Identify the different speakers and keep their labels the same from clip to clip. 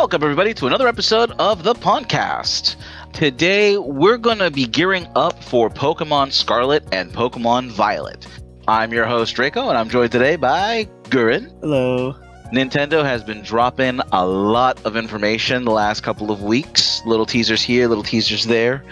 Speaker 1: Welcome, everybody, to another episode of the Pondcast. Today, we're going to be gearing up for Pokémon Scarlet and Pokémon Violet. I'm your host, Draco, and I'm joined today by Guren.
Speaker 2: Hello.
Speaker 1: Nintendo has been dropping a lot of information the last couple of weeks. Little teasers here, little teasers there.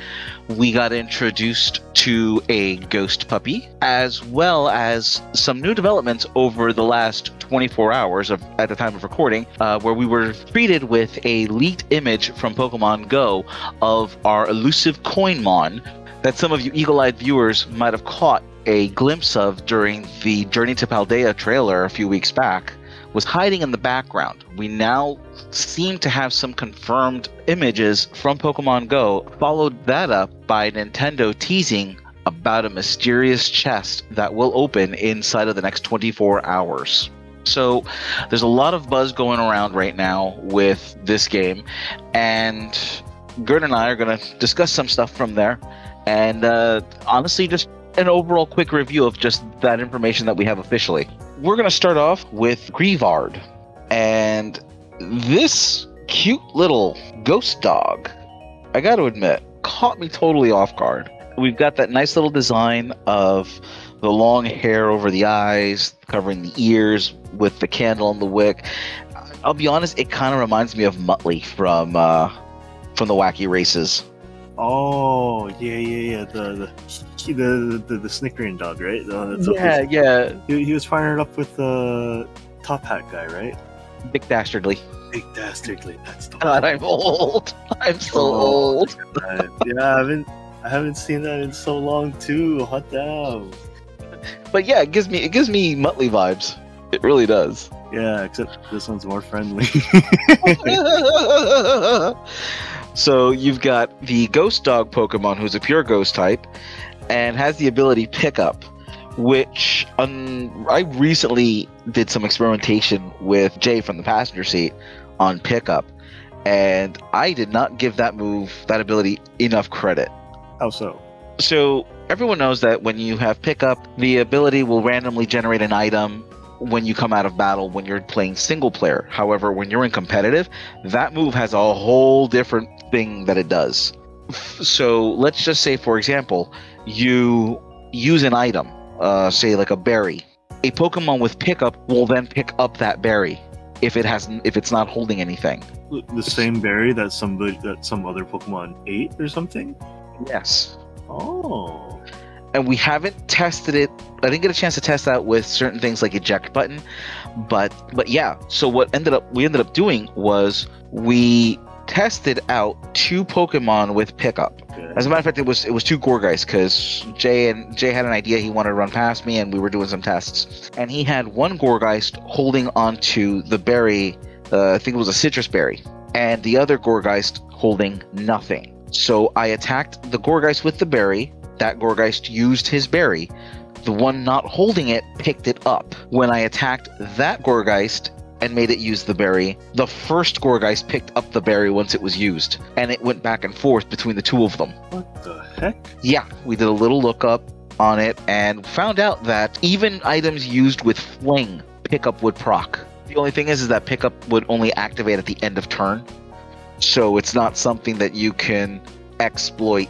Speaker 1: We got introduced to a ghost puppy, as well as some new developments over the last 24 hours at the time of recording, where we were treated with a leaked image from Pokemon Go of our elusive Coinmon that some of you eagle-eyed viewers might have caught a glimpse of during the Journey to Paldea trailer a few weeks back. Was hiding in the background. We now seem to have some confirmed images from Pokemon Go. Followed that up by Nintendo teasing about a mysterious chest that will open inside of the next 24 hours. So there's a lot of buzz going around right now with this game, and Gert and I are going to discuss some stuff from there, and honestly just an overall quick review of just that information that we have officially. We're going to start off with Greavard, and this cute little ghost dog, I got to admit, caught me totally off guard. We've got that nice little design of the long hair over the eyes, covering the ears with the candle on the wick. I'll be honest, it kind of reminds me of Muttley from the Wacky Races.
Speaker 2: Oh, yeah. The snickering dog, right?
Speaker 1: Yeah.
Speaker 2: He was firing it up with the top hat guy, right?
Speaker 1: Dick Dastardly.
Speaker 2: Dick Dastardly. That's the
Speaker 1: God, I'm old. I'm so old.
Speaker 2: Yeah, I haven't seen that in so long too. Hot damn.
Speaker 1: But yeah, it gives me Muttley vibes. It really does.
Speaker 2: Yeah, except this one's more friendly.
Speaker 1: So you've got the Ghost Dog Pokemon, who's a pure Ghost type, and has the ability Pickup, which I recently did some experimentation with Jay from the passenger seat on Pickup, and I did not give that ability, enough credit.
Speaker 2: How so?
Speaker 1: So everyone knows that when you have Pickup, the ability will randomly generate an item when you come out of battle when you're playing single player. However, when you're in competitive, that move has a whole different thing that it does. So let's just say, for example, you use an item, say like a berry. A Pokemon with Pickup will then pick up that berry if it's not holding anything.
Speaker 2: The same berry that some other Pokemon ate or something?
Speaker 1: Yes.
Speaker 2: Oh.
Speaker 1: And we haven't tested it. I didn't get a chance to test that with certain things like eject button, but yeah. So what we ended up doing was we tested out 2 Pokemon with Pickup. Okay. As a matter of fact, it was 2 Gourgeist, because Jay had an idea he wanted to run past me, and we were doing some tests. And he had one Gourgeist holding onto the berry. I think it was a citrus berry, and the other Gourgeist holding nothing. So I attacked the Gourgeist with the berry. That Gourgeist used his berry. The one not holding it picked it up. When I attacked that Gourgeist and made it use the berry, the first Gourgeist picked up the berry once it was used, and it went back and forth between the 2 of them.
Speaker 2: What the heck?
Speaker 1: Yeah, we did a little lookup on it and found out that even items used with Fling, Pickup would proc. The only thing is that Pickup would only activate at the end of turn, so it's not something that you can exploit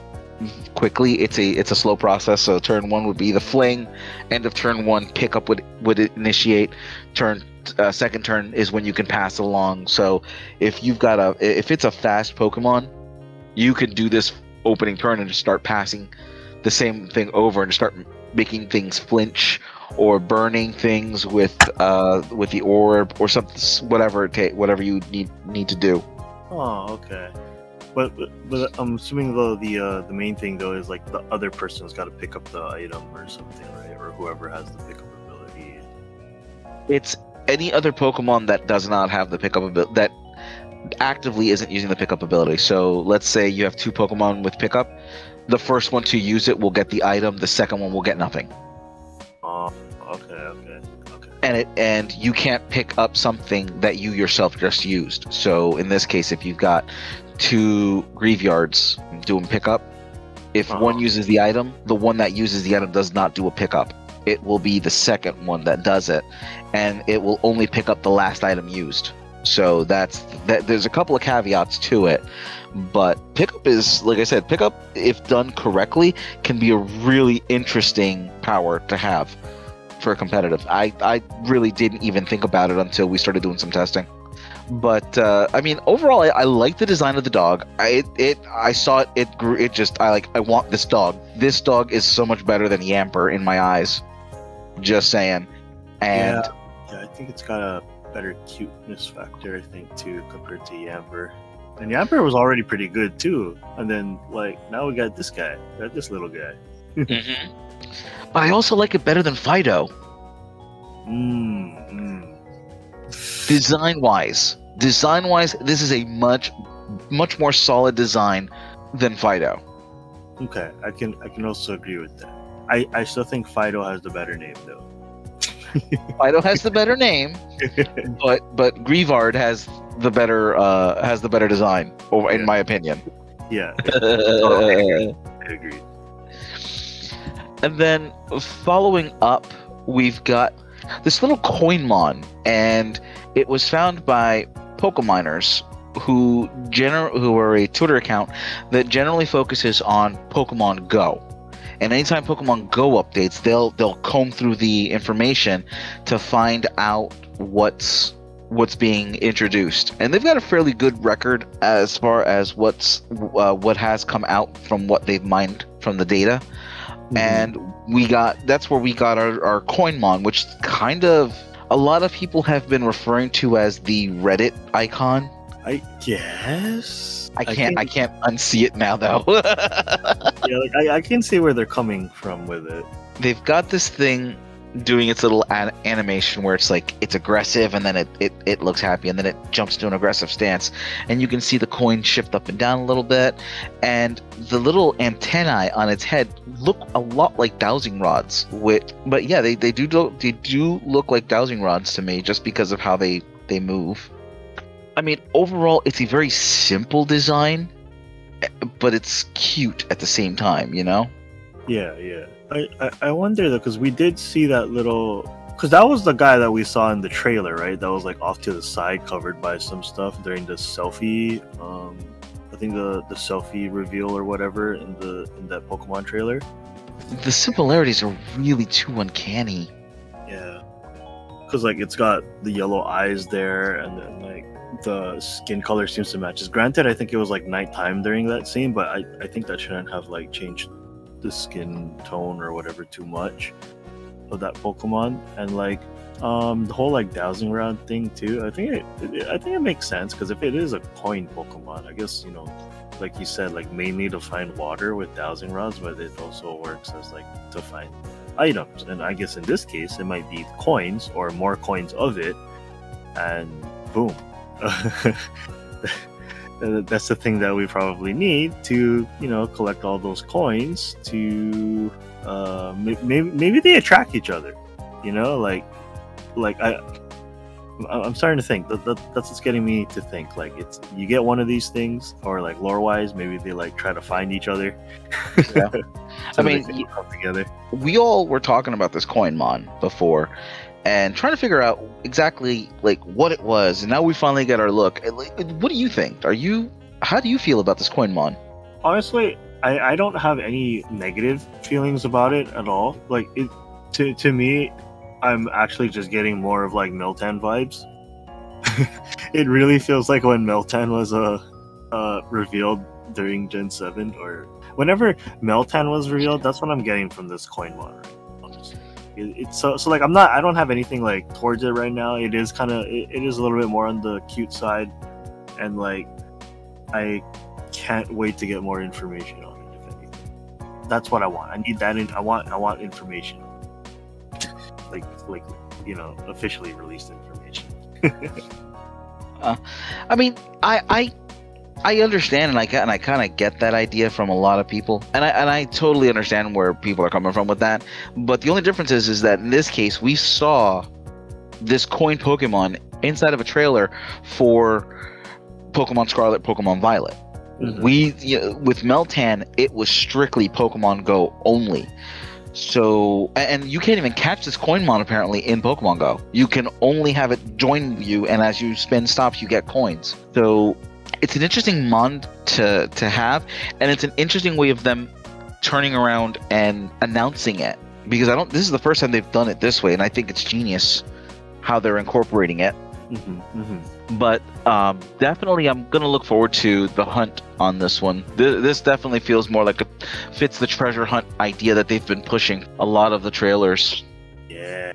Speaker 1: quickly. It's a slow process. So turn 1 would be the Fling, end of turn 1 Pickup would initiate. Second turn is when you can pass along. So if it's a fast Pokemon, you can do this opening turn and just start passing the same thing over and start making things flinch or burning things with the orb or something, whatever you need to do.
Speaker 2: Oh, okay. But I'm assuming though the main thing though is like the other person's got to pick up the item or something, right? Or whoever has the pickup ability.
Speaker 1: It's any other Pokemon that does not have the pickup ability, that actively isn't using the pickup ability. So let's say you have 2 Pokemon with pickup. The first one to use it will get the item. The second one will get nothing.
Speaker 2: Oh, okay.
Speaker 1: And you can't pick up something that you yourself just used. So in this case, if you've got 2 Greavards doing pickup, if one uses the item, the one that uses the item does not do a pickup. It will be the second one that does it, and it will only pick up the last item used. So that. There's a couple of caveats to it, but pickup is, like I said, pickup, if done correctly, can be a really interesting power to have for a competitive. I really didn't even think about it until we started doing some testing. But I mean, overall, I like the design of the dog. I saw it. It grew. It just. I want this dog. This dog is so much better than Yamper in my eyes. Just saying. And
Speaker 2: yeah, I think it's got a better cuteness factor, I think, too, compared to Yamper. And Yamper was already pretty good too. And then now we got this guy. We got this little guy.
Speaker 1: Mm-hmm. But I also like it better than Fido. Design-wise, this is a much more solid design than Fido.
Speaker 2: Okay, I can also agree with that. I still think Fido has the better name though.
Speaker 1: Fido has the better name, but Greavard has the better design, in my opinion.
Speaker 2: Yeah. I agree.
Speaker 1: And then following up, we've got this little Coinmon, and it was found by Pokeminers who are a Twitter account that generally focuses on Pokemon Go. And anytime Pokemon Go updates, they'll comb through the information to find out what's being introduced. And they've got a fairly good record as far as what has come out from what they've mined from the data. Mm-hmm. And that's where we got our Coinmon, which kind of a lot of people have been referring to as the Reddit icon.
Speaker 2: I guess
Speaker 1: I can't unsee it now though.
Speaker 2: Yeah, I can see where they're coming from with it.
Speaker 1: They've got this thing doing its little animation where it's like it's aggressive, and then it looks happy, and then it jumps to an aggressive stance, and you can see the coin shift up and down a little bit, and the little antennae on its head look a lot like dowsing rods. But yeah, they do look like dowsing rods to me, just because of how they move. I mean, overall, it's a very simple design, but it's cute at the same time, you know?
Speaker 2: Yeah. I wonder though, because we did see that little, because that was the guy that we saw in the trailer, right? That was like off to the side, covered by some stuff during the selfie. I think the selfie reveal or whatever in that Pokemon trailer.
Speaker 1: The similarities are really too uncanny.
Speaker 2: Yeah, because it's got the yellow eyes there, and then the skin color seems to match. Granted, I think it was nighttime during that scene, but I think that shouldn't have changed the skin tone or whatever too much of that Pokemon. And the whole dowsing rod thing too, I think it makes sense, because if it is a coin Pokemon, I guess, like you said, mainly to find water with dowsing rods, but it also works as to find items. And I guess in this case it might be coins or more coins of it, and boom. That's the thing that we probably need to, collect all those coins to maybe they attract each other, I'm starting to think that's what's getting me to think it's, you get one of these things, or lore wise, maybe they try to find each other. Yeah.
Speaker 1: I mean,
Speaker 2: come together.
Speaker 1: We all were talking about this Coinmon before and trying to figure out exactly what it was, and now we finally get our look. What do you think? How do you feel about this Coinmon?
Speaker 2: Honestly, I don't have any negative feelings about it at all. To me, I'm actually just getting more of Meltan vibes. It really feels like when Meltan was revealed during Gen 7, or whenever Meltan was revealed, that's what I'm getting from this Coinmon, right? It's so I don't have anything towards it right now. It is it is a little bit more on the cute side, and I can't wait to get more information on it, if anything. That's what I want. I need that I want information. Officially released information.
Speaker 1: I mean, I understand, and I kind of get that idea from a lot of people, and I totally understand where people are coming from with that. But the only difference is that in this case, we saw this coin Pokemon inside of a trailer for Pokemon Scarlet, Pokemon Violet. Mm-hmm. With Meltan, it was strictly Pokemon Go only. So, and you can't even catch this Coinmon apparently in Pokemon Go. You can only have it join you, and as you spin stops, you get coins. So it's an interesting mon to have, and it's an interesting way of them turning around and announcing it, because this is the first time they've done it this way, and I think it's genius how they're incorporating it. But definitely I'm gonna look forward to the hunt on this one. This definitely feels more like fits the treasure hunt idea that they've been pushing a lot of the trailers.
Speaker 2: Yeah,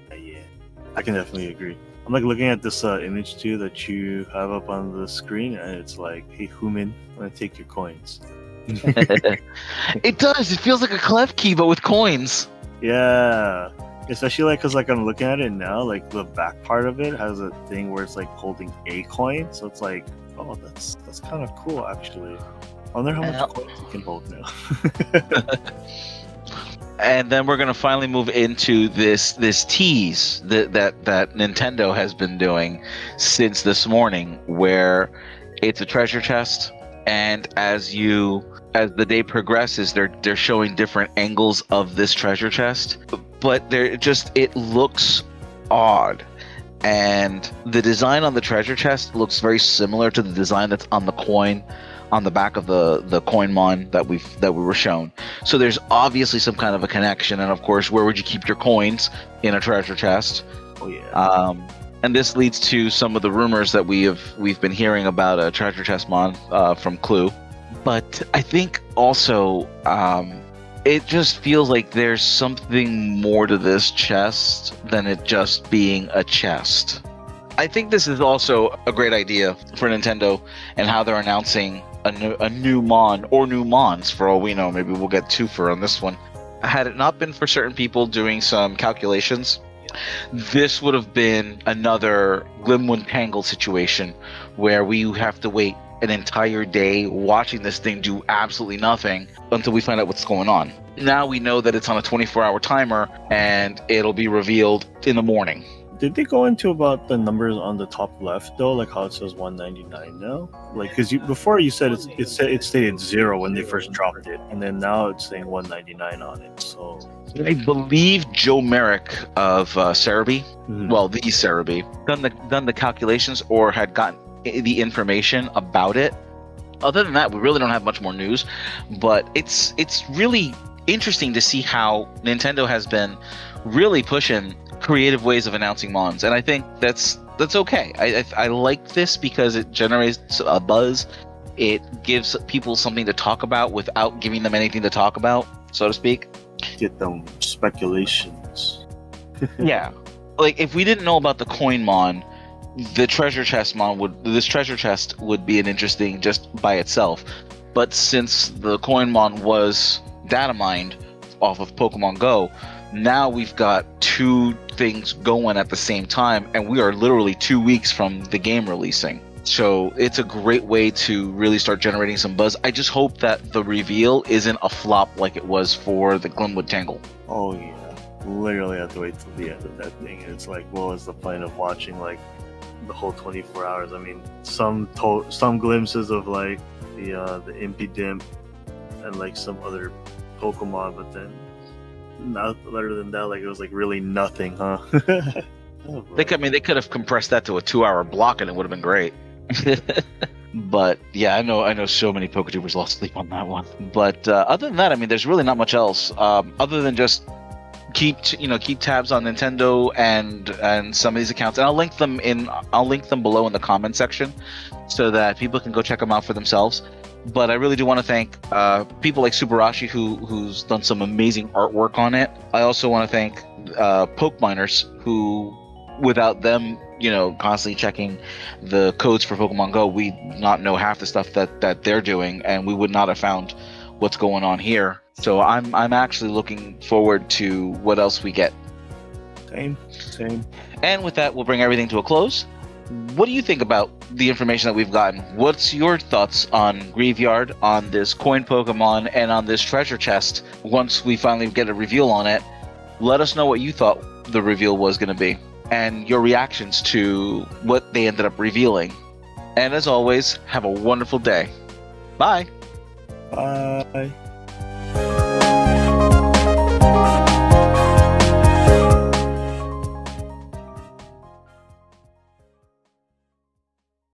Speaker 2: I can definitely agree. I'm like looking at this image too that you have up on the screen, and it's like, hey human, I'm gonna take your coins.
Speaker 1: It does. It feels like a Klefki but with coins.
Speaker 2: Yeah, especially like because like I'm looking at it now, like the back part of it has a thing where it's like holding a coin, so it's like, oh, that's kind of cool actually. I wonder how much coins you can hold now.
Speaker 1: And then we're gonna finally move into this tease that Nintendo has been doing since this morning, where it's a treasure chest, and as the day progresses, they're showing different angles of this treasure chest, but it looks odd, and the design on the treasure chest looks very similar to the design that's on the coin on the back of the Coinmon that we were shown. So there's obviously some kind of a connection, and of course, where would you keep your coins in a treasure chest?
Speaker 2: Oh yeah.
Speaker 1: And this leads to some of the rumors that we've been hearing about a treasure chest mon from Clue. But I think also it just feels like there's something more to this chest than it just being a chest. I think this is also a great idea for Nintendo and how they're announcing a new mon, or new mons for all we know. Maybe we'll get twofer on this one. Had it not been for certain people doing some calculations, this would have been another Glimwood Tangle situation where we have to wait an entire day watching this thing do absolutely nothing until we find out what's going on. Now we know that it's on a 24-hour timer and it'll be revealed in the morning.
Speaker 2: Did they go into about the numbers on the top left though, like how it says 199 now? Like, because before you said it stated 0 when they first dropped it, and then now it's saying 199 on it. So
Speaker 1: I believe Joe Merrick of Cerebi, well, the Cerebi, done the calculations or had gotten the information about it. Other than that, we really don't have much more news, but it's really interesting to see how Nintendo has been really pushing creative ways of announcing mons, and I think that's okay. I like this because it generates a buzz. It gives people something to talk about without giving them anything to talk about, so to speak.
Speaker 2: Get them speculations.
Speaker 1: Yeah, like if we didn't know about the Coinmon, the treasure chest this treasure chest would be an interesting just by itself. But since the Coinmon was data mined off of Pokemon Go, now we've got two things going at the same time, and we are literally 2 weeks from the game releasing. So it's a great way to really start generating some buzz. I just hope that the reveal isn't a flop like it was for the Glimwood Tangle.
Speaker 2: Oh yeah, literally have to wait till the end of that thing. And it's like, what was the point of watching like the whole 24 hours? I mean, some glimpses of like the Impidimp and like some other Pokemon, but then not other than that, like it was like really nothing, huh? Oh,
Speaker 1: they could have compressed that to a 2-hour block and it would have been great. But yeah, I know so many Poketubers lost sleep on that one. But other than that, I mean, there's really not much else other than just keep tabs on Nintendo and some of these accounts, and I'll link them below in the comment section so that people can go check them out for themselves. But I really do want to thank people like Subarashi who's done some amazing artwork on it. I also want to thank Pokeminers who, without them, constantly checking the codes for Pokemon Go, we'd not know half the stuff that they're doing, and we would not have found what's going on here. So I'm actually looking forward to what else we get.
Speaker 2: Same.
Speaker 1: And with that, we'll bring everything to a close. What do you think about the information that we've gotten? What's your thoughts on Greavard, on this coin Pokemon, and on this treasure chest once we finally get a reveal on it? Let us know what you thought the reveal was going to be and your reactions to what they ended up revealing. And as always, have a wonderful day. Bye.
Speaker 2: Bye.